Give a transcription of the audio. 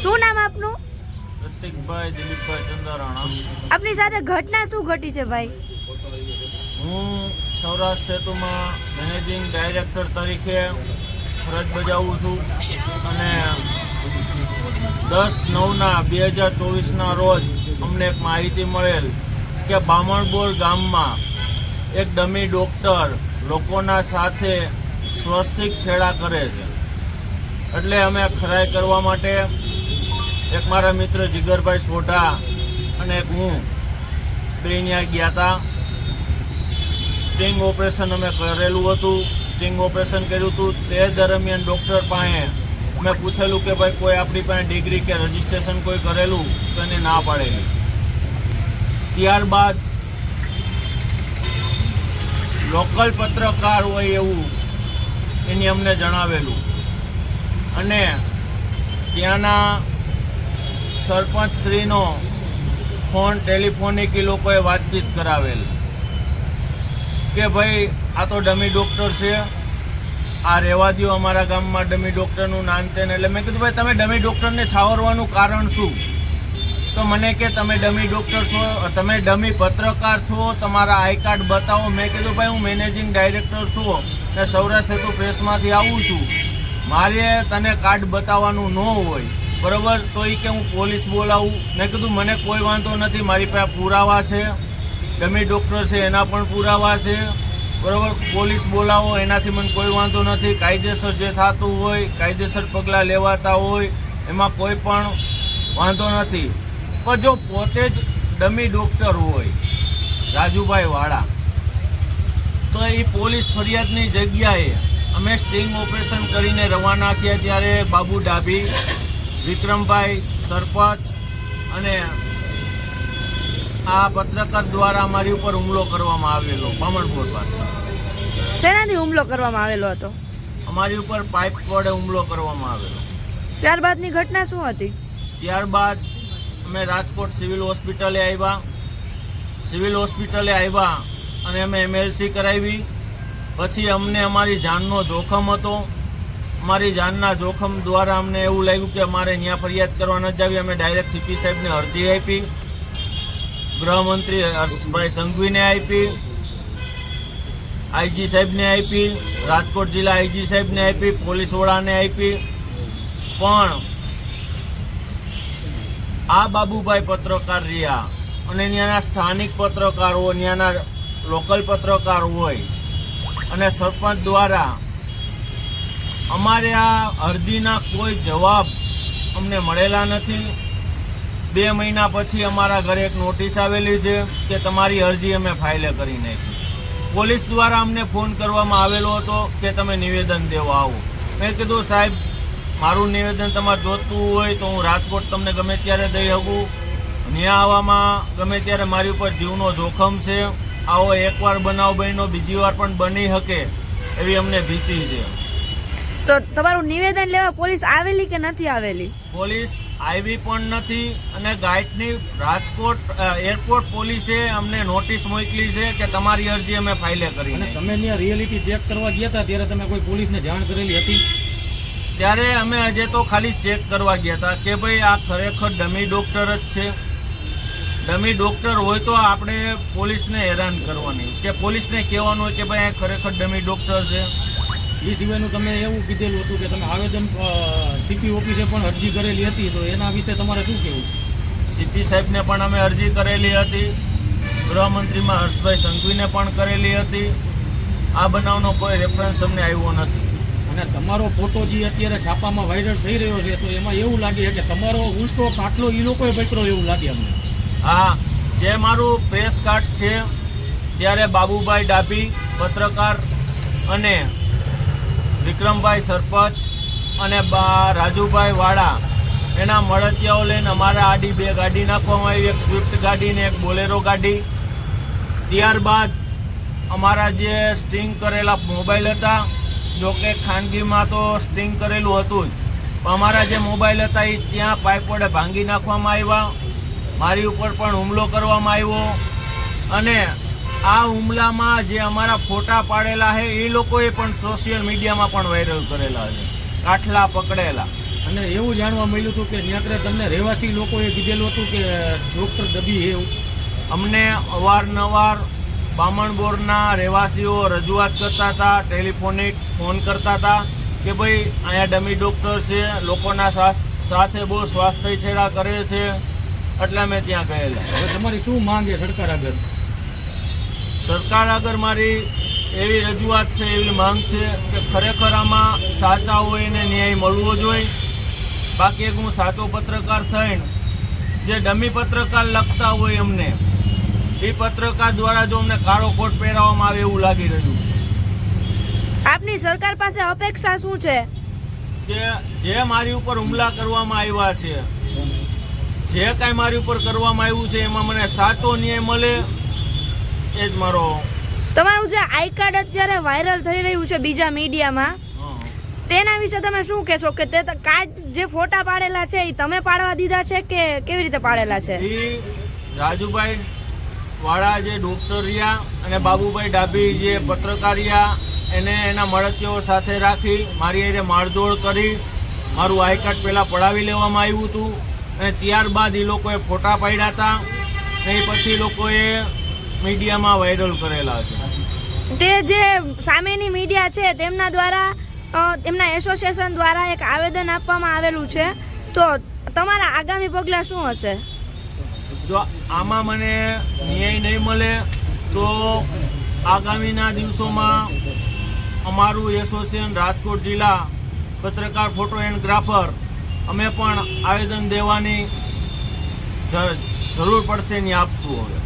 શું નામ આપનું? પ્રતિકભાઈ દિલીપભાઈ ચંદારાણા. આપની સાથે ઘટના શું ઘટી છે ભાઈ? હું સૌરાષ્ટ્ર સેતુમાં મેનેજિંગ ડાયરેક્ટર તરીકે ફરજ બજાવું છું અને 10/9/2024 રોજ અમને એક માહિતી મળેલ કે બામણબોર ગામમાં એક ડમી ડૉક્ટર લોકોના સાથે સ્વસ્તિક છેડા કરે છે. એટલે અમે ખરાઈ કરવા માટે એક મારા મિત્ર જીગરભાઈ સોઢા અને એક હું બે ત્યાં ગયા હતા. સ્ટિંગ ઓપરેશન અમે કરેલું હતું. સ્ટિંગ ઓપરેશન કર્યું હતું તે દરમિયાન ડૉક્ટર પાસે મેં પૂછેલું કે ભાઈ કોઈ આપણી પાસે ડિગ્રી કે રજિસ્ટ્રેશન કોઈ કરેલું તો એને ના પાડેલી. ત્યારબાદ લોકલ પત્રકાર હોય એવું એની અમને જણાવેલું અને ત્યાંના સરપંચશ્રીનો ફોન ટેલિફોનિક એ લોકોએ વાતચીત કરાવેલ કે ભાઈ આ તો ડમી ડૉક્ટર છે, આ રહેવા દો અમારા ગામમાં ડમી ડૉક્ટરનું નામ છે ને. એટલે મેં કીધું ભાઈ તમે ડમી ડૉક્ટરને છાવરવાનું કારણ શું? તો મને કે તમે ડમી ડૉક્ટર છો, તમે ડમી પત્રકાર છો, તમારા આઈ કાર્ડ બતાવો. મેં કીધું ભાઈ હું મેનેજિંગ ડાયરેક્ટર છું ને સૌરાષ્ટ્ર સેતુ પ્રેસમાંથી આવું છું, મારે તને કાર્ડ બતાવવાનું ન હોય બરાબર તો એ કે હું પોલીસ બોલાવું. મેં કીધું મને કોઈ વાંધો નથી, મારી પાસે પુરાવા છે, ડમી ડૉક્ટર છે એના પણ પુરાવા છે બરાબર. પોલીસ બોલાવો એનાથી મને કોઈ વાંધો નથી. કાયદેસર જે થતું હોય કાયદેસર પગલાં લેવાતા હોય એમાં કોઈ પણ વાંધો નથી. પણ જો પોતે જ ડમી ડૉક્ટર હોય રાજુભાઈ વાળા તો એ પોલીસ ફરિયાદની જગ્યાએ અમે સ્ટિંગ ઓપરેશન કરીને રવાના થયા ત્યારે બાબુ ડાભી, વિક્રમભાઈ સરપંચ અને આ પત્રકાર દ્વારા અમારી ઉપર હુમલો કરવામાં આવેલો. બામણબોર પાસે શેનાથી હુમલો કરવામાં આવેલો હતો? અમારી ઉપર પાઇપ વડે હુમલો કરવામાં આવેલો. ત્યારબાદની ઘટના શું હતી? ત્યારબાદ અમે રાજકોટ સિવિલ હોસ્પિટલે આવ્યા. સિવિલ હોસ્પિટલે આવ્યા અને અમે MLC કરાવી. પછી અમને અમારી જાનનો જોખમ હતો. અમારી જાનના જોખમ દ્વારા અમને એવું લાગ્યું કે અમારે ત્યાં ફરિયાદ કરવા ન જાવી. અમે ડાયરેક્ટ CP સાહેબને અરજી આપી, ગૃહમંત્રી હર્ષભાઈ સંઘવીને આપી, IG સાહેબને આપી, રાજકોટ જિલ્લા IG સાહેબને આપી, પોલીસ વડાને આપી. પણ આ બાબુભાઈ પત્રકાર રહ્યા અને ત્યાંના સ્થાનિક પત્રકારો, ત્યાંના લોકલ પત્રકાર હોય અને સરપંચ દ્વારા અમારે આ અરજીના કોઈ જવાબ અમને મળેલા નથી. 2 મહિના પછી અમારા ઘરે એક નોટિસ આવેલી છે કે તમારી અરજી અમે ફાઇલે કરી નાખી. પોલીસ દ્વારા અમને ફોન કરવામાં આવેલો હતો કે તમે નિવેદન દેવા આવો. મેં કીધું સાહેબ મારું નિવેદન તમારે જોતું હોય તો હું રાજકોટ તમને ગમે ત્યારે દઈ શકું. ત્યાં આવવામાં ગમે ત્યારે મારી ઉપર જીવનો જોખમ છે. આવો એકવાર બનાવ બન્યો, બીજી વાર પણ બની શકે એવી અમને ભીતિ છે. તો તમારું નિવેદન લેવા પોલીસ આવેલી કે નથી આવેલી? પોલીસ આવી પણ નથી અને ગાઈડની રાજકોટ એરપોર્ટ પોલીસે અમને નોટિસ મોકલી છે કે તમારી અરજી અમે ફાઇલે કરી. અને તમે ત્યાં રિયાલિટી ચેક કરવા ગયા હતા ત્યારે તમે કોઈ પોલીસને જાણ કરેલી હતી? ત્યારે અમે હજે તો ખાલી ચેક કરવા ગયા હતા કે ભાઈ આ ખરેખર ડમી ડૉક્ટર જ છે. ડમી ડૉક્ટર હોય તો આપણે પોલીસને હેરાન કરવાની કે પોલીસને કહેવાનું હોય કે ભાઈ આ ખરેખર ડમી ડૉક્ટર છે. એ સિવાયનું તમે એવું કીધેલું હતું કે તમે આવેદન CP ઓફિસે પણ અરજી કરેલી હતી, તો એના વિશે તમારે શું કહેવું? CP સાહેબને પણ અમે અરજી કરેલી હતી, ગૃહમંત્રીમાં હર્ષભાઈ સંઘવીને પણ કરેલી હતી. આ બનાવનો કોઈ રેફરન્સ અમને આવ્યો નથી. અને તમારો ફોટો જે અત્યારે છાપામાં વાયરલ થઈ રહ્યો છે તો એમાં એવું લાગે છે કે તમારો ઉલટો કાટલો એ લોકોએ પકડ્યો એવું લાગે અમને. હા, જે મારું પ્રેસ કાર્ડ છે ત્યારે બાબુભાઈ ડાભી પત્રકાર અને વિક્રમભાઈ સરપંચ અને રાજુભાઈ વાળા એના મળતિયાઓ લઈને અમારા આડી 2 ગાડી નાખવામાં આવી, એક સ્વિફ્ટ ગાડી ને એક બોલેરો ગાડી. ત્યારબાદ અમારા જે સ્ટિંગ કરેલા મોબાઈલ હતા, જોકે ખાનગીમાં તો સ્ટિંગ કરેલું હતું જ, પણ અમારા જે મોબાઈલ હતા એ ત્યાં પાઇપ વડે ભાંગી નાખવામાં આવ્યા. મારી ઉપર પણ હુમલો કરવામાં આવ્યો અને આ હુમલામાં જે અમારા ફોટા પાડેલા છે એ લોકોએ પણ સોશિયલ મીડિયામાં પણ વાયરલ કરેલા છે. કાઠલા પકડેલા અને એવું જાણવા મળ્યું હતું કે ત્યાં તમને રહેવાસી લોકોએ કીધેલું હતું કે ડૉક્ટર દબી છે એવું. અમને અવારનવાર બામણબોરના રહેવાસીઓ રજૂઆત કરતા હતા, ટેલિફોનિક ફોન કરતા હતા કે ભાઈ અહીંયા ડમી ડૉક્ટર છે, લોકોના સાથે બહુ સ્વાસ્થ્ય છેડા કરે છે, એટલે અમે ત્યાં ગયેલા. હવે તમારી શું માંગ છે સરકાર આગળ? સરકાર આગળ મારી એવી રજૂઆત છે, એવી માંગ છે કે ખરેખર આમાં સાચા હોય એને ન્યાય મળવો જોઈએ. બાકી એક હું સાચો પત્રકાર થઈને જે ડમી પત્રકાર લખતા હોય અમને, એ પત્રકાર દ્વારા જો અમને કાળો કોટ પહેરાવવામાં આવે એવું લાગી રહ્યું. આપની સરકાર પાસે અપેક્ષા શું છે? કે જે મારી ઉપર હુમલા કરવામાં આવ્યા છે, જે કાંઈ મારી ઉપર કરવામાં આવ્યું છે એમાં મને સાચો ન્યાય મળે, એ જ મારો. તમારું જે આઈ કાર્ડ અત્યારે વાયરલ થઈ રહ્યું છે બીજા મીડિયામાં, તેના વિશે તમે શું કહેશો? કે તે કાર્ડ જે ફોટા પાડેલા છે એ તમે પાડવા દીધા છે કે કેવી રીતે પાડેલા છે? એ રાજુભાઈ વાળા જે ડૉક્ટર રહ્યા અને બાબુભાઈ ડાભી જે પત્રકાર રહ્યા, એને એના મળતિયાઓ સાથે રાખી મારી એને મારઝોડ કરી. મારું આઈ કાર્ડ પહેલાં પડાવી લેવામાં આવ્યું હતું અને ત્યારબાદ એ લોકોએ ફોટા પાડ્યા હતા અને એ પછી લોકોએ મીડિયામાં વાયરલ કરેલા છે. તે જે સામેની મીડિયા છે તેમના દ્વારા એમના એસોસિએશન દ્વારા એક આવેદન આપવામાં આવેલું છે, તો તમારા આગામી પગલાં શું હશે? જો આમાં મને ન્યાય નહીં મળે તો આગામીના દિવસોમાં અમારું એસોસિએશન રાજકોટ જિલ્લા પત્રકાર ફોટો એન્ડ ગ્રાફર અમે પણ આવેદન દેવાની જરૂર પડશે ને આપશું. હવે